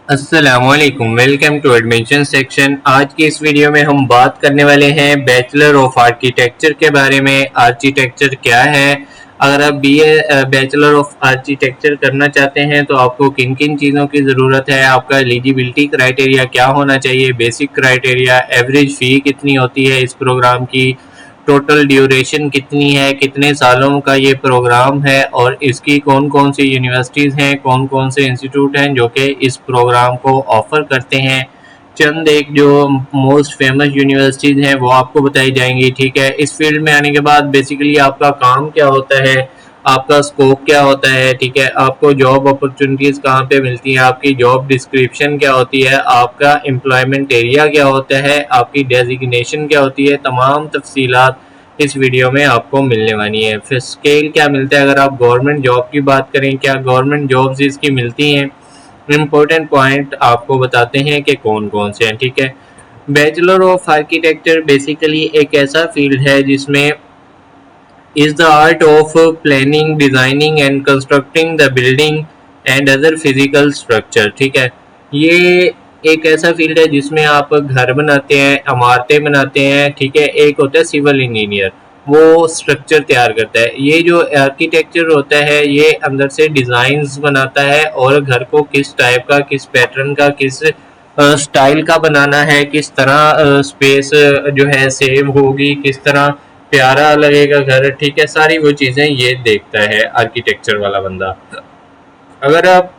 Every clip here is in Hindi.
अस्सलामुअलैकुम, वेलकम टू एडमिशन सेक्शन। आज की इस वीडियो में हम बात करने वाले हैं बैचलर ऑफ आर्किटेक्चर के बारे में। आर्किटेक्चर क्या है? अगर आप बीए बैचलर ऑफ आर्किटेक्चर करना चाहते हैं तो आपको किन किन चीज़ों की ज़रूरत है, आपका एलिजिबिलिटी क्राइटेरिया क्या होना चाहिए, बेसिक क्राइटेरिया, एवरेज फ़ी कितनी होती है इस प्रोग्राम की, टोटल ड्यूरेशन कितनी है, कितने सालों का ये प्रोग्राम है और इसकी कौन कौन सी यूनिवर्सिटीज़ हैं, कौन कौन से इंस्टीट्यूट हैं जो कि इस प्रोग्राम को ऑफ़र करते हैं। चंद एक जो मोस्ट फेमस यूनिवर्सिटीज़ हैं वो आपको बताई जाएंगी। ठीक है, इस फील्ड में आने के बाद बेसिकली आपका काम क्या होता है, आपका स्कोप क्या होता है, ठीक है, आपको जॉब अपॉर्चुनिटीज़ कहाँ पे मिलती हैं, आपकी जॉब डिस्क्रिप्शन क्या होती है, आपका एम्प्लॉयमेंट एरिया क्या होता है, आपकी डेजिग्नेशन क्या होती है, तमाम तफसीलात इस वीडियो में आपको मिलने वाली है। फिर स्केल क्या मिलता है, अगर आप गवर्नमेंट जॉब की बात करें, क्या गवर्नमेंट जॉब्स इसकी मिलती हैं, इम्पोर्टेंट पॉइंट आपको बताते हैं कि कौन कौन से हैं। ठीक है, बैचलर ऑफ आर्किटेक्चर बेसिकली एक ऐसा फील्ड है जिसमें is the art of planning, designing and constructing the building and other physical structure। ठीक है, ये एक ऐसा फील्ड है जिसमें आप घर बनाते हैं, इमारतें बनाते हैं। ठीक है, एक होता है सिविल इंजीनियर, वो स्ट्रक्चर तैयार करता है। ये जो आर्किटेक्चर होता है ये अंदर से डिज़ाइंस बनाता है और घर को किस टाइप का, किस पैटर्न का, किस स्टाइल का बनाना है, किस तरह स्पेस जो है सेव होगी, किस तरह प्यारा लगेगा घर। ठीक है, सारी वो चीज़ें ये देखता है आर्किटेक्चर वाला बंदा। अगर आप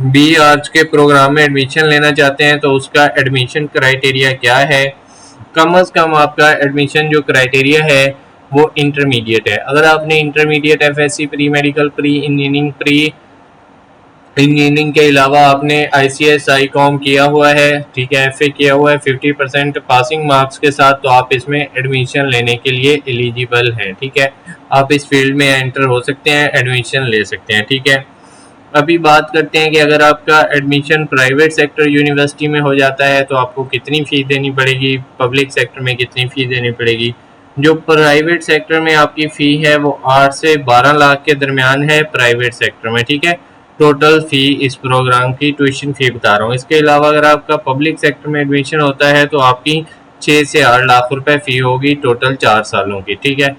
बी आर्ट्स के प्रोग्राम में एडमिशन लेना चाहते हैं तो उसका एडमिशन क्राइटेरिया क्या है? कम अज़ कम आपका एडमिशन जो क्राइटेरिया है वो इंटरमीडिएट है। अगर आपने intermediate FSc, pre medical, pre engineering, pre engineering के अलावा आपने ICS ICOM किया हुआ है, ठीक है, FA किया हुआ है 50% पासिंग मार्क्स के साथ, तो आप इसमें एडमिशन लेने के लिए एलिजिबल हैं। ठीक है, आप इस फील्ड में एंटर हो सकते हैं, एडमिशन ले सकते हैं। ठीक है, अभी बात करते हैं कि अगर आपका एडमिशन प्राइवेट सेक्टर यूनिवर्सिटी में हो जाता है तो आपको कितनी फ़ीस देनी पड़ेगी, पब्लिक सेक्टर में कितनी फ़ीस देनी पड़ेगी। जो प्राइवेट सेक्टर में आपकी फ़ी है वो 8 से 12 लाख के दरमियान है प्राइवेट सेक्टर में। ठीक है, टोटल फ़ी इस प्रोग्राम की ट्यूशन फ़ी बता रहा हूँ। इसके अलावा अगर आपका पब्लिक सेक्टर में एडमिशन होता है तो आपकी 6 से 8 लाख रुपए फ़ी होगी टोटल 4 सालों की। ठीक है,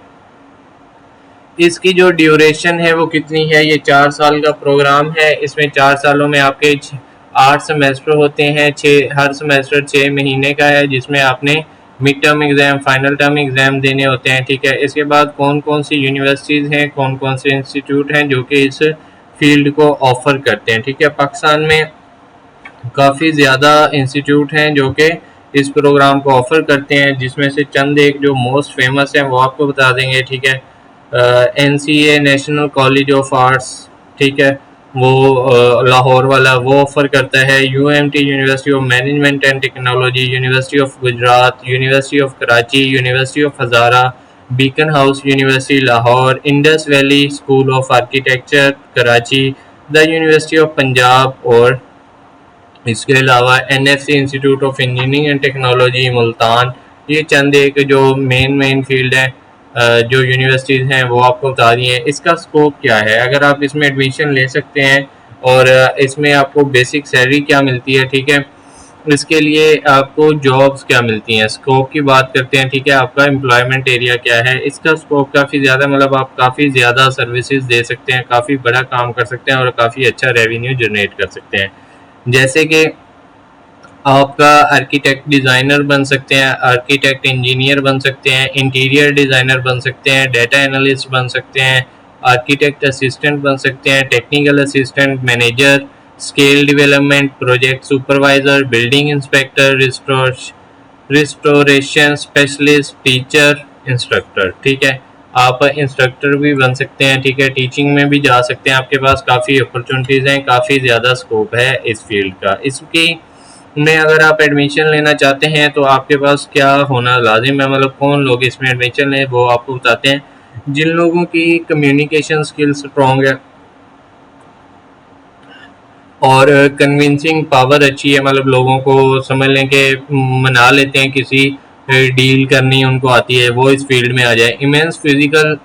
इसकी जो ड्यूरेशन है वो कितनी है, ये 4 साल का प्रोग्राम है। इसमें 4 सालों में आपके 8 सेमेस्टर होते हैं, हर सेमेस्टर 6 महीने का है जिसमें आपने mid term exam, final term exam देने होते हैं। ठीक है, इसके बाद कौन कौन सी यूनिवर्सिटीज़ हैं, कौन कौन से इंस्टीट्यूट हैं जो कि इस फील्ड को ऑफ़र करते हैं। ठीक है, पाकिस्तान में काफ़ी ज़्यादा इंस्टीट्यूट हैं जो कि इस प्रोग्राम को ऑफ़र करते हैं, जिसमें से चंद एक जो मोस्ट फेमस हैं वो आपको बता देंगे। ठीक है, NCA national college of arts, ठीक है, वो लाहौर वाला वो ऑफ़र करता है। UMT university of management and technology, university of Gujarat, university of Karachi, university of Hazara, beacon house university Lahore, Indus valley school of architecture Karachi, the university of Punjab और इसके अलावा NFC institute of engineering and technology Multan. ये चंद एक जो मेन फील्ड है जो यूनिवर्सिटीज़ हैं वो आपको बता दी हैं। इसका स्कोप क्या है, अगर आप इसमें एडमिशन ले सकते हैं और इसमें आपको बेसिक सैलरी क्या मिलती है। ठीक है, इसके लिए आपको जॉब्स क्या मिलती हैं, स्कोप की बात करते हैं। ठीक है, आपका एम्प्लॉयमेंट एरिया क्या है, इसका स्कोप काफ़ी ज़्यादा, मतलब आप काफ़ी ज़्यादा सर्विसेज दे सकते हैं, काफ़ी बड़ा काम कर सकते हैं और काफ़ी अच्छा रेवेन्यू जनरेट कर सकते हैं। जैसे कि आपका आर्किटेक्ट डिज़ाइनर बन सकते हैं, आर्किटेक्ट इंजीनियर बन सकते हैं, इंटीरियर डिज़ाइनर बन सकते हैं, डेटा एनालिस्ट बन सकते हैं, आर्किटेक्ट असिस्टेंट बन सकते हैं, technical assistant, manager, scale development, project supervisor, building inspector, restoration specialist, teacher, instructor. ठीक है, आप इंस्ट्रक्टर भी बन सकते हैं। ठीक है, टीचिंग में भी जा सकते हैं, आपके पास काफ़ी अपॉर्चुनिटीज़ हैं, काफ़ी ज़्यादा स्कोप है इस फील्ड का। इसकी में अगर आप एडमिशन लेना चाहते हैं तो आपके पास क्या होना लाजिम है, मतलब कौन लोग इसमें एडमिशन लें, वो आपको बताते हैं। जिन लोगों की कम्युनिकेशन स्किल्स स्ट्रॉन्ग है और कन्विंसिंग पावर अच्छी है, मतलब लोगों को समझ लें कि मना लेते हैं, किसी डील करनी उनको आती है, वो इस फील्ड में आ जाए। इमेंस फिजिकल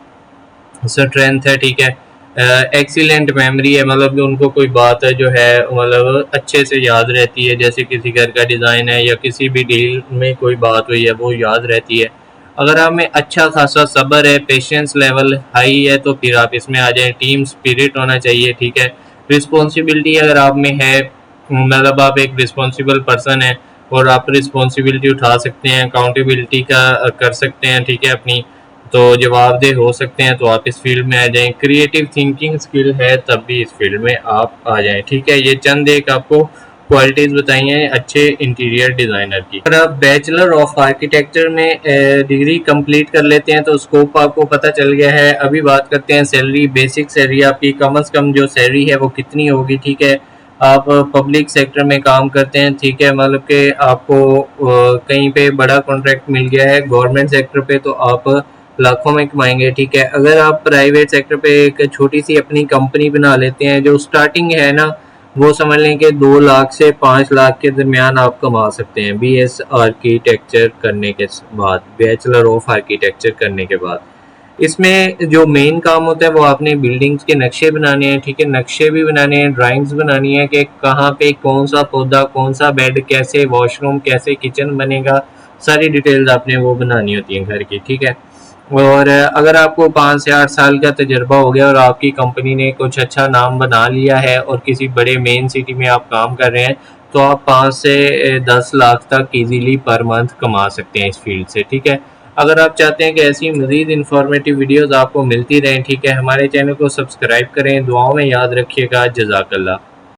स्ट्रेंथ है, ठीक है, एक्सीलेंट मेमोरी है, मतलब कि उनको कोई बात है जो है मतलब अच्छे से याद रहती है, जैसे किसी घर का डिज़ाइन है या किसी भी डील में कोई बात हुई है वो याद रहती है। अगर आप में अच्छा खासा सब्र है, पेशेंस लेवल हाई है, तो फिर आप इसमें आ जाएं। टीम स्पिरिट होना चाहिए, ठीक है। रिस्पॉन्सिबिलिटी अगर आप में है, मतलब आप एक रिस्पॉन्सिबल पर्सन है और आप रिस्पॉन्सिबिलिटी उठा सकते हैं, अकाउंटेबिलिटी का कर सकते हैं, ठीक है, अपनी तो जवाबदेह हो सकते हैं, तो आप इस फील्ड में आ जाएं। क्रिएटिव थिंकिंग स्किल है तब भी इस फील्ड में आप आ जाएं, ठीक है। ये चंद एक आपको क्वालिटीज़ बताई हैं अच्छे इंटीरियर डिज़ाइनर की। अगर आप बैचलर ऑफ आर्किटेक्चर में डिग्री कंप्लीट कर लेते हैं तो स्कोप आपको पता चल गया है। अभी बात करते हैं सैलरी। बेसिक सैलरी आपकी कम से कम जो सैलरी है वो कितनी होगी, ठीक है। आप पब्लिक सेक्टर में काम करते हैं, ठीक है, मतलब कि आपको कहीं पे बड़ा कॉन्ट्रैक्ट मिल गया है गवर्नमेंट सेक्टर पे, तो आप लाखों में कमाएंगे, ठीक है। अगर आप प्राइवेट सेक्टर पे एक छोटी सी अपनी कंपनी बना लेते हैं, जो स्टार्टिंग है ना, वो समझ लें कि 2 लाख से 5 लाख के दरमियान आप कमा सकते हैं BS आर्किटेक्चर करने के बाद, बैचलर ऑफ आर्किटेक्चर करने के बाद। इसमें जो मेन काम होता है वो आपने बिल्डिंग्स के नक्शे बनाने हैं, ठीक है, नक्शे भी बनाने हैं, ड्राइंग्स बनानी है कि कहाँ पे कौन सा पौधा, कौन सा बेड, कैसे वॉशरूम, कैसे किचन बनेगा, सारी डिटेल्स आपने वो बनानी होती हैं घर की, ठीक है। और अगर आपको 5 से 8 साल का तजर्बा हो गया और आपकी कंपनी ने कुछ अच्छा नाम बना लिया है और किसी बड़े मेन सिटी में आप काम कर रहे हैं, तो आप 5 से 10 लाख तक इजीली पर मंथ कमा सकते हैं इस फील्ड से, ठीक है। अगर आप चाहते हैं कि ऐसी मज़ीद इन्फॉर्मेटिव वीडियोज़ आपको मिलती रहें, ठीक है, हमारे चैनल को सब्सक्राइब करें। दुआओं में याद रखिएगा। जज़ाकल्लाह।